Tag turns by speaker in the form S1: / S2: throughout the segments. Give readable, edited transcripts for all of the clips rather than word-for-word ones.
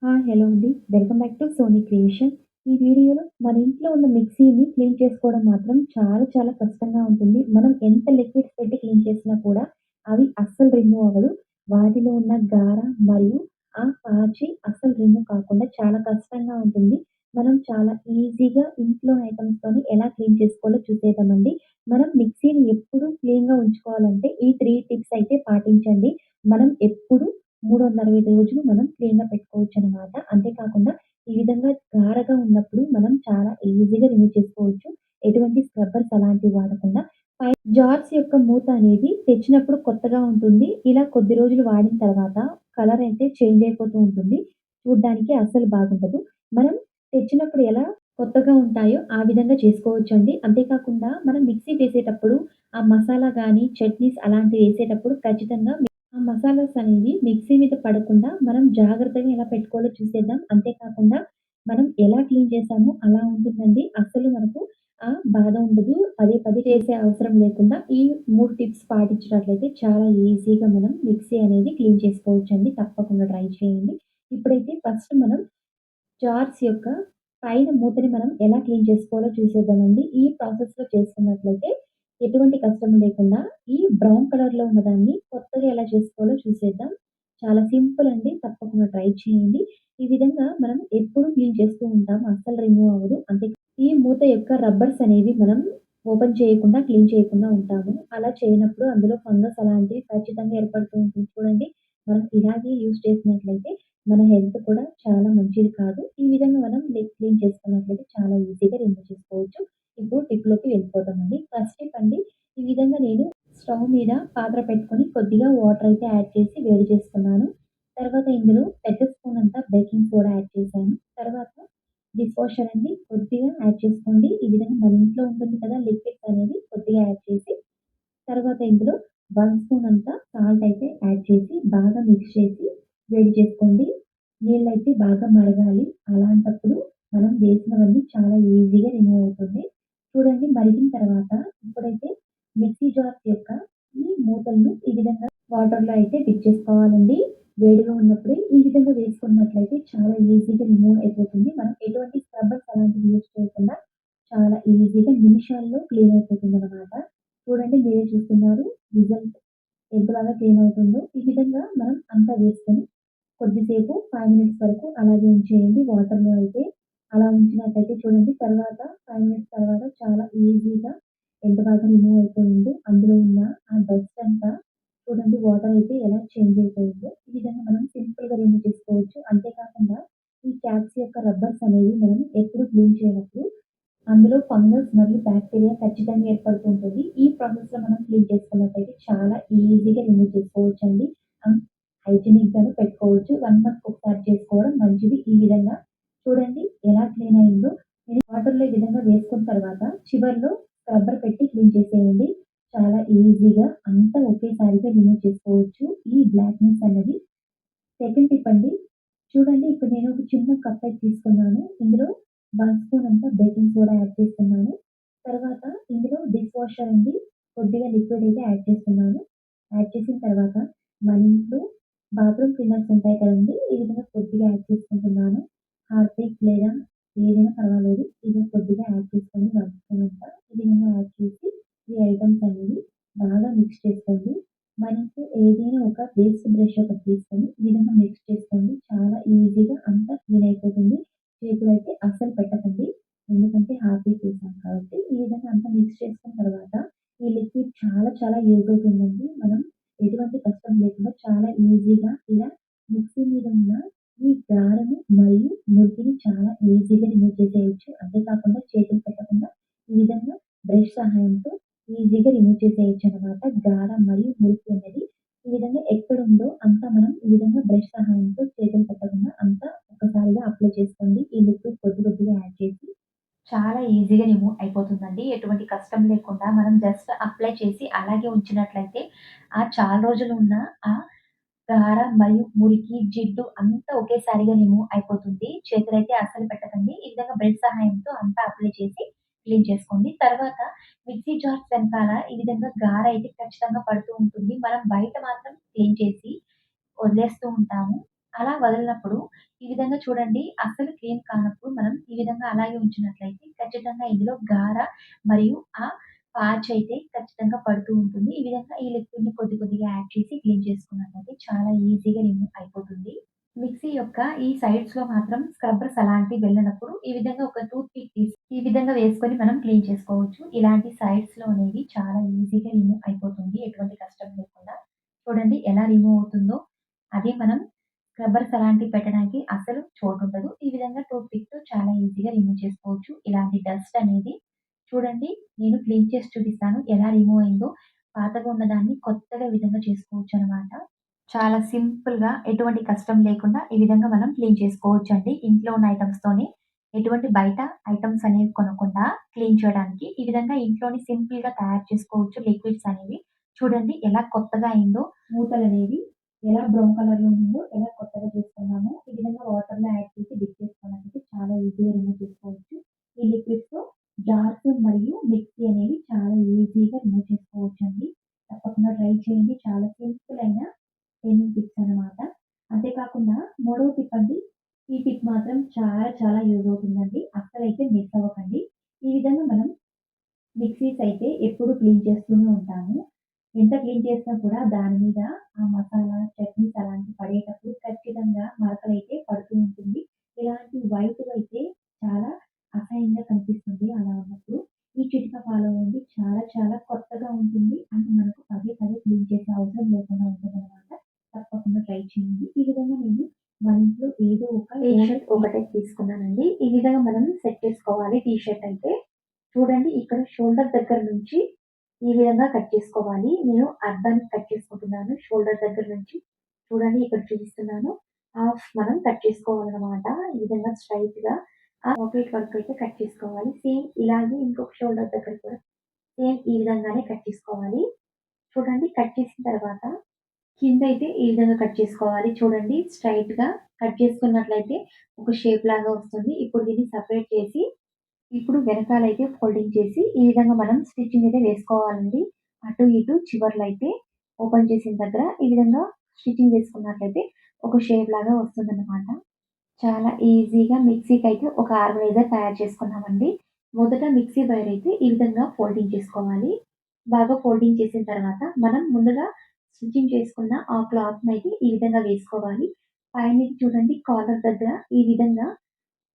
S1: Hello అండి. Welcome back to Sony creation. ఈ వీడియోలో మన ఇంట్లో ఉన్న మిక్సీని క్లీన్ చేసుకోవడం మాత్రం చాలా చాలా కష్టంగా ఉంటుంది. మనం ఎంత లిక్విడ్స్ పెట్టి క్లీన్ చేసినా కూడా అవి అస్సలు రిమూవ్ అవ్వదు. వాటిలో ఉన్న గార మరియు ఆ పాచి అస్సలు రిమూవ్ కాకుండా చాలా కష్టంగా ఉంటుంది. మనం చాలా ఈజీగా ఇంట్లో ఐటెమ్స్‌తోని ఎలా క్లీన్ చేసుకోవాలో చూసేద్దామండి. మనం మిక్సీని ఎప్పుడు క్లీన్‌గా ఉంచుకోవాలంటే ఈ 3 టిప్స్ అయితే పాటించండి. మనం ఎప్పుడు 365 రోజులు మనం క్లీన్‌గా పెట్టుకోవచ్చనమాట. అంతేకాకుండా ఈ విధంగా గారగా ఉన్నప్పుడు మనం చాలా ఈజీగా రిమూవ్ చేసుకోవచ్చు. ఎటువంటి స్క్రబ్బర్స్ అలాంటివి వాడకుండా. జార్స్ యొక్క మూత అనేది తెచ్చినప్పుడు కొత్తగా ఉంటుంది. ఇలా కొద్ది రోజులు వాడిన తర్వాత కలర్ అయితే చేంజ్ అయిపోతూ ఉంటుంది. చూడ్డానికి అస్సలు బాగుండదు. మనం తెచ్చినప్పుడు ఎలా కొత్తగా ఉంటాయో ఆ విధంగా చేసుకోవచ్చండి. అంతేకాకుండా మనం మిక్సీ వేసేటప్పుడు ఆ మసాలా గాని, చట్నీస్ అలాంటివి వేసేటప్పుడు ఖచ్చితంగా ఆ మసాలాస్ అనేవి మిక్సీ మీద పడకుండా మనం జాగ్రత్తగా ఎలా పెట్టుకోవాలో చూసేద్దాం. అంతేకాకుండా మనం ఎలా క్లీన్ చేసామో అలా ఉంటుందండి. అస్సలు మనకు బాధ ఉండదు. పదే పదే చేసే అవసరం లేకుండా ఈ 3 టిప్స్ పాటించినట్లయితే చాలా ఈజీగా మనం మిక్సీ అనేది క్లీన్ చేసుకోవచ్చండి. తప్పకుండా ట్రై చేయండి. ఇప్పుడైతే ఫస్ట్ మనం జార్స్ యొక్క పైన మూతని మనం ఎలా క్లీన్ చేసుకోవాలో చూసేద్దామండి. ఈ ప్రాసెస్‌లో చేసుకున్నట్లయితే ఎటువంటి కష్టం లేకుండా ఈ బ్రౌన్ కలర్‌లో ఉన్నదాన్ని కొత్తగా ఎలా చేసుకోవాలో చూసేద్దాం. చాలా సింపుల్ అండి. తప్పకుండా ట్రై చేయండి. ఈ విధంగా మనం ఎప్పుడు క్లీన్ చేస్తూ ఉంటాం. అస్సలు రిమూవ్ అవ్వదు. ఈ మూత యొక్క రబ్బర్స్ అనేవి మనం ఓపెన్ చేయకుండా, క్లీన్ చేయకుండా ఉంటాము. అలా చేయనప్పుడు అందులో ఫంగస్ అలాంటివి ఖచ్చితంగా ఏర్పడుతూ ఉంటుంది చూడండి. మనం ఇలాగే యూజ్ చేసినట్లయితే మన హెల్త్ కూడా చాలా మంచిది కాదు. ఈ విధంగా మనం క్లీన్ చేసుకున్నట్లయితే చాలా ఈజీగా రిమూవ్ చేసుకోవచ్చు. ఇప్పుడు టిప్‌లోకి వెళ్ళిపోదామండి. ఫస్ట్ టిప్ అండి. ఈ విధంగా నేను స్టవ్ మీద పాత్ర పెట్టుకొని కొద్దిగా వాటర్ అయితే యాడ్ చేసి వేడి చేసుకున్నాను. తర్వాత ఇందులో పెద్ద స్పూన్ అంతా బేకింగ్ సోడా యాడ్ చేశాను. తర్వాత డిష్ వాషర్ అండి కొద్దిగా యాడ్ చేసుకోండి. ఈ విధంగా మన ఇంట్లో ఉంటుంది కదా లిక్విడ్స్ అనేది కొద్దిగా యాడ్ చేసి తర్వాత ఇందులో 1 స్పూన్ అంతా సాల్ట్ అయితే యాడ్ చేసి బాగా మిక్స్ చేసి వేడి చేసుకోండి. నీళ్ళైతే బాగా మరగాలి. అలాంటప్పుడు మనం వేసినవన్నీ చాలా ఈజీగా రిమూవ్ అవుతుంది. చూడండి మరిగిన తర్వాత ఇప్పుడైతే మిక్సీ జార్స్ యొక్క ఈ మూతలను ఈ విధంగా వాటర్‌లో అయితే డిప్ చేసుకోవాలండి. వేడిగా ఉన్నప్పుడే ఈ విధంగా వేసుకున్నట్లయితే చాలా ఈజీగా రిమూవ్ అయిపోతుంది. మనం ఎటువంటి స్క్రబ్బర్స్ అలాంటివి యూజ్ చేయకుండా చాలా ఈజీగా నిమిషాల్లో క్లీన్ అయిపోతుందనమాట. చూడండి మీరే చూస్తున్నారు రిజల్ట్ ఎంత బాగా క్లీన్ అవుతుందో. ఈ విధంగా మనం అంతా వేసుకొని కొద్దిసేపు 5 మినిట్స్ వరకు అలాగే ఉంచేయండి వాటర్‌లో అయితే. అలా ఉంచినట్టయితే చూడండి తర్వాత 5 మినిట్స్ తర్వాత చాలా ఈజీగా ఎంత బాగా రిమూవ్ అయిపోయిందో. అందులో ఉన్న ఆ డస్ట్ అంతా చూడండి వాటర్ అయితే ఎలా చేంజ్ అయిపోయిందో. ఈ విధంగా మనం సింపుల్‌గా రిమూవ్ చేసుకోవచ్చు. అంతేకాకుండా ఈ క్యాప్స్ యొక్క రబ్బర్స్ అనేవి మనం ఎప్పుడు క్లీన్ చేయనప్పుడు అందులో ఫంగస్ మరియు బాక్టీరియా ఖచ్చితంగా ఏర్పడుతూ ఉంటుంది. ఈ ప్రాసెస్‌లో మనం క్లీన్ చేసుకున్నట్టయితే చాలా ఈజీగా రిమూవ్ చేసుకోవచ్చండి. ఆహ్, హైజీనిక్‌గాను పెట్టుకోవచ్చు. 1 మంత్‌కి ఒకసారి చేసుకోవడం మంచిది. ఈ విధంగా చూడండి ఎలా క్లీన్ అయిందో. నేను వాటర్‌లో ఈ విధంగా వేసుకున్న తర్వాత చివర్లో స్క్రబ్బర్ పెట్టి క్లీన్ చేసేయండి. చాలా ఈజీగా అంతా ఒకేసారిగా రిమూవ్ చేసుకోవచ్చు. ఈ బ్లాక్‌నెస్ అన్నది సెకండ్ టిప్ అండి. చూడండి ఇక్కడ నేను ఒక చిన్న కప్ అయితే తీసుకున్నాను. ఇందులో 1 స్పూన్ అంతా బేకింగ్ సోడా యాడ్ చేస్తున్నాను. తర్వాత ఇందులో డిష్ వాషర్ అండి కొద్దిగా లిక్విడ్ అయితే యాడ్ చేస్తున్నాను. యాడ్ చేసిన తర్వాత మన ఇంట్లో బాత్రూమ్ క్లీనర్స్ ఉంటాయి కదండీ! ఈ విధంగా కొద్దిగా యాడ్ చేసుకుంటున్నాను. హార్పిక్ లేదా ఏదైనా పర్వాలేదు. ఇది కొద్దిగా యాడ్ చేసుకోండి 1 స్పూన్ అంతా. ఈ విధంగా యాడ్ చేసి ఈ ఐటెమ్స్ అనేవి బాగా మిక్స్ చేసుకోండి. మనకు ఏదైనా ఒక పేస్ట్ బ్రష్ ఒకటి తీసుకొని ఈ విధంగా మిక్స్ చేసుకోండి. చాలా ఈజీగా అంతా క్లీన్ అయిపోతుంది. చేతులైతే అస్సలు పెట్టకండి. ఎందుకంటే హార్పిక్ వేసాం కాబట్టి. ఈ విధంగా అంతా మిక్స్ చేసుకున్న తర్వాత ఈ లిక్విడ్ చాలా చాలా యూజ్ అవుతుందండి. మనం ఎటువంటి కష్టం లేకుండా చాలా ఈజీగా ఇలా మిక్సీ మీద ఉన్న ఈ గారెని మరియు మురికిని చాలా ఈజీగా రిమూవ్ చేసేయొచ్చు. అంతేకాకుండా చేతులు పెట్టకుండా ఈ విధంగా బ్రష్ సహాయంతో ఈజీగా రిమూవ్ చేసేయొచ్చనమాట. గార మరియు మురికి అనేది ఈ విధంగా ఎక్కడుందో అంతా మనం ఈ విధంగా బ్రష్ సహాయంతో చేతులు పెట్టకుండా అంతా ఒక్కసారిగా అప్లై చేసుకోండి. ఈ లిక్విడ్ కొద్ది కొద్దిగా యాడ్ చేసి చాలా ఈజీగా రిమూవ్ అయిపోతుందండి. ఎటువంటి కష్టం లేకుండా మనం జస్ట్ అప్లై చేసి అలాగే ఉంచినట్లయితే చాలా రోజులు ఉన్న ఆ గార మరియు మురికి, జిడ్డు అంతా ఒకేసారిగా రిమూవ్ అయిపోతుంది. చేతులైతే అస్సలు పెట్టకండి. ఈ విధంగా బ్రష్ సహాయంతో అంతా అప్లై చేసి క్లీన్ చేసుకోండి. తర్వాత మిక్సీ జార్స్ వెనకాల ఈ విధంగా గార అయితే ఖచ్చితంగా పడుతూ ఉంటుంది. మనం బయట మాత్రం క్లీన్ చేసి వదిలేస్తూ ఉంటాము. అలా వదిలినప్పుడు ఈ విధంగా చూడండి అస్సలు క్లీన్ కానప్పుడు మనం ఈ విధంగా అలాగే ఉంచినట్లయితే ఖచ్చితంగా ఇందులో గార మరియు ఆ పాచయితే ఖచ్చితంగా పడుతూ ఉంటుంది. ఈ విధంగా ఈ లిక్విడ్‌ని కొద్ది కొద్దిగా యాడ్ చేసి క్లీన్ చేసుకున్నట్లయితే చాలా ఈజీగా రిమూవ్ అయిపోతుంది. మిక్సీ యొక్క ఈ సైడ్స్‌లో మాత్రం స్క్రబ్బర్స్ అలాంటివి వెళ్ళనప్పుడు ఈ విధంగా ఒక టూత్ పిక్ తీసి ఈ విధంగా వేసుకొని మనం క్లీన్ చేసుకోవచ్చు. ఇలాంటి సైడ్స్‌లో అనేవి చాలా ఈజీగా రిమూవ్ అయిపోతుంది. ఎటువంటి కష్టం లేకుండా. చూడండి ఎలా రిమూవ్ అవుతుందో. అదే మనం స్క్రబ్బర్స్ అలాంటివి పెట్టడానికి అసలు చోటుండదు. ఈ విధంగా టూత్ పిక్‌తో చాలా ఈజీగా రిమూవ్ చేసుకోవచ్చు. ఇలాంటి డస్ట్ అనేది చూడండి నేను క్లీన్ చేసి చూపిస్తాను. ఎలా రిమూవ్ అయిందో. పాతగా ఉన్నదాన్ని కొత్తగా ఈ విధంగా చేసుకోవచ్చనమాట. చాలా సింపుల్‌గా ఎటువంటి కష్టం లేకుండా ఈ విధంగా మనం క్లీన్ చేసుకోవచ్చండి. ఇంట్లో ఉన్న ఐటెమ్స్‌తోనే ఎటువంటి బయట ఐటెమ్స్ అనేవి కొనకుండా క్లీన్ చేయడానికి ఈ విధంగా ఇంట్లోనే సింపుల్‌గా తయారు చేసుకోవచ్చు లిక్విడ్స్ అనేవి. చూడండి ఎలా కొత్తగా అయిందో మూతలనేవి ఎలా బ్రౌన్ కలర్‌లో ఉందో ఎలా కొత్తగా చేసుకున్నామో ఈ విధంగా వాటర్‌లో యాడ్ చేసి డిప్ చేసుకోవడానికి చాలా ఈజీగా రిమూవ్ చేసుకోవచ్చు. ఈ లిక్విడ్స్‌తో జార్స్ మరియు మిక్సీ అనేవి చాలా ఈజీగా రిమూవ్ చేసుకోవచ్చండి. తప్పకుండా ట్రై చేయండి. చాలా సింపుల్ అయిన క్లీనింగ్ టిప్స్ అనమాట. అంతే కాకుండా మూడో టిప్ అండి. ఈ టిప్ మాత్రం చాలా చాలా యూజ్ అవుతుందండి. అస్సలైతే మిస్ అవ్వకండి. ఈ విధంగా మనం మిక్సీస్ అయితే ఎప్పుడు క్లీన్ చేస్తూనే ఉంటాము. ఎంత క్లీన్ చేసినా కూడా దాని మీద ఆ మసాలా, చట్నీస్ అలాంటివి పడేటప్పుడు ఖచ్చితంగా మరకలైతే పడుతూ ఉంటుంది. ఇలాంటి వైట్‌గా అయితే చాలా అసహ్యంగా కనిపిస్తుంది అలా ఉన్నప్పుడు. ఈ చిట్కా ఫాలో అవ్వండి. చాలా చాలా కొత్తగా ఉంటుంది. అంటే మనకు పదే పదే క్లీన్ చేసే అవసరం లేకుండా ఉంటుందనమాట. తప్పకుండా ట్రై చేయండి. ఈ విధంగా నేను మన ఇంట్లో ఏదో ఒక టీ షర్ట్ ఒకటే తీసుకున్నానండి. ఈ విధంగా మనం సెట్ చేసుకోవాలి టీ షర్ట్ అయితే. చూడండి ఇక్కడ షోల్డర్ దగ్గర నుంచి ఈ విధంగా కట్ చేసుకోవాలి. నేను అర్ధానికి కట్ చేసుకుంటున్నాను. షోల్డర్ దగ్గర నుంచి చూడండి ఇక్కడ చూపిస్తున్నాను. హాఫ్ మనం కట్ చేసుకోవాలనమాట. ఈ విధంగా స్ట్రెయిట్‌గా ఆ పాకెట్ వరకు అయితే కట్ చేసుకోవాలి. సేమ్ ఇలాగే ఇంకొక షోల్డర్ దగ్గర కూడా సేమ్ ఈ విధంగానే కట్ చేసుకోవాలి. చూడండి కట్ చేసిన తర్వాత కిందైతే ఈ విధంగా కట్ చేసుకోవాలి. చూడండి స్ట్రెయిట్‌గా కట్ చేసుకున్నట్లయితే ఒక షేప్ లాగా వస్తుంది. ఇప్పుడు దీన్ని సెపరేట్ చేసి ఇప్పుడు వెనకాలైతే ఫోల్డింగ్ చేసి, ఈ విధంగా మనం స్టిచ్చింగ్ అయితే వేసుకోవాలండి. అటు ఇటు చివర్లో అయితే ఓపెన్ చేసిన దగ్గర ఈ విధంగా స్టిచ్చింగ్ వేసుకున్నట్లయితే ఒక షేప్ లాగా వస్తుందన్నమాట. చాలా ఈజీగా మిక్సీకైతే ఒక ఆర్గనైజర్ తయారు చేసుకున్నామండి. మొదట మిక్సీ వైర్ అయితే ఈ విధంగా ఫోల్డింగ్ చేసుకోవాలి. బాగా ఫోల్డింగ్ చేసిన తర్వాత మనం ముందుగా స్టిచ్చింగ్ చేసుకున్న ఆ క్లాత్‌నైతే ఈ విధంగా వేసుకోవాలి. పైనుంచి చూడండి కాలర్ దగ్గర ఈ విధంగా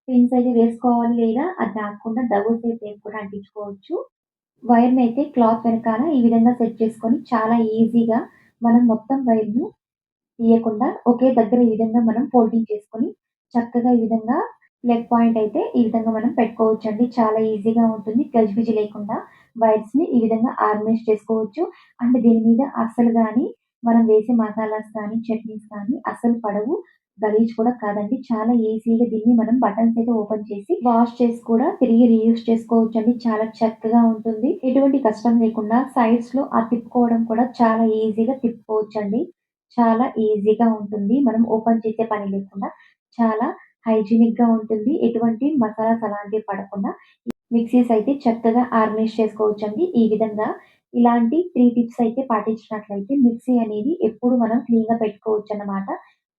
S1: పిన్స్ అయితే వేసుకోవాలి. లేదా అది రాకుండా డబుల్ సైడ్ టేప్ కూడా అంటించుకోవచ్చు. వైర్‌నయితే క్లాత్ వెనకాల ఈ విధంగా సెట్ చేసుకొని చాలా ఈజీగా మనం మొత్తం వైర్‌ని తీయకుండా ఒకే దగ్గర ఈ విధంగా మనం ఫోల్డింగ్ చేసుకొని చక్కగా ఈ విధంగా ప్లగ్ పాయింట్ అయితే ఈ విధంగా మనం పెట్టుకోవచ్చండి. చాలా ఈజీగా ఉంటుంది. గజిబిజి లేకుండా వైర్స్‌ని ఈ విధంగా ఆర్గనైజ్ చేసుకోవచ్చు. అండ్ దీని మీద అస్సలు గాని మనం వేసే మసాలాస్ కానీ, చట్నీస్ కానీ అస్సలు పడవు. గలీజ్ కూడా కాదండి. చాలా ఈజీగా దీన్ని మనం బటన్స్ అయితే ఓపెన్ చేసి వాష్ చేసి కూడా తిరిగి రీయూజ్ చేసుకోవచ్చండి. చాలా చక్కగా ఉంటుంది. ఎటువంటి కష్టం లేకుండా సైడ్స్‌లో ఆ తిప్పుకోవడం కూడా చాలా ఈజీగా తిప్పుకోవచ్చండి. చాలా ఈజీగా ఉంటుంది. మనం ఓపెన్ చేసే పని లేకుండా చాలా హైజీనిక్‌గా ఉంటుంది. ఎటువంటి మసాలాస్ అలాంటివి పడకుండా మిక్సీస్ అయితే చక్కగా ఆర్గనైజ్ చేసుకోవచ్చండి. ఈ విధంగా ఇలాంటి 3 టిప్స్ అయితే పాటించినట్లయితే మిక్సీ అనేది ఎప్పుడు మనం క్లీన్‌గా పెట్టుకోవచ్చన్నమాట.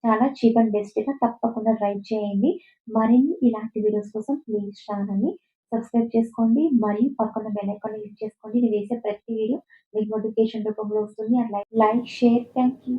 S1: చాలా చీప్ అండ్ బెస్ట్‌గా తప్పకుండా ట్రై చేయండి. మరిన్ని ఇలాంటి వీడియోస్ కోసం ప్లీజ్ ఛానెల్‌ని సబ్స్క్రైబ్ చేసుకోండి. మరియు పక్కన బెల్ ఐకాన్‌ని క్లిక్ చేసుకోండి. నేను వేసే ప్రతి వీడియో మీకు నోటిఫికేషన్ రూపంలో వస్తుంది. And like, share. Thank you.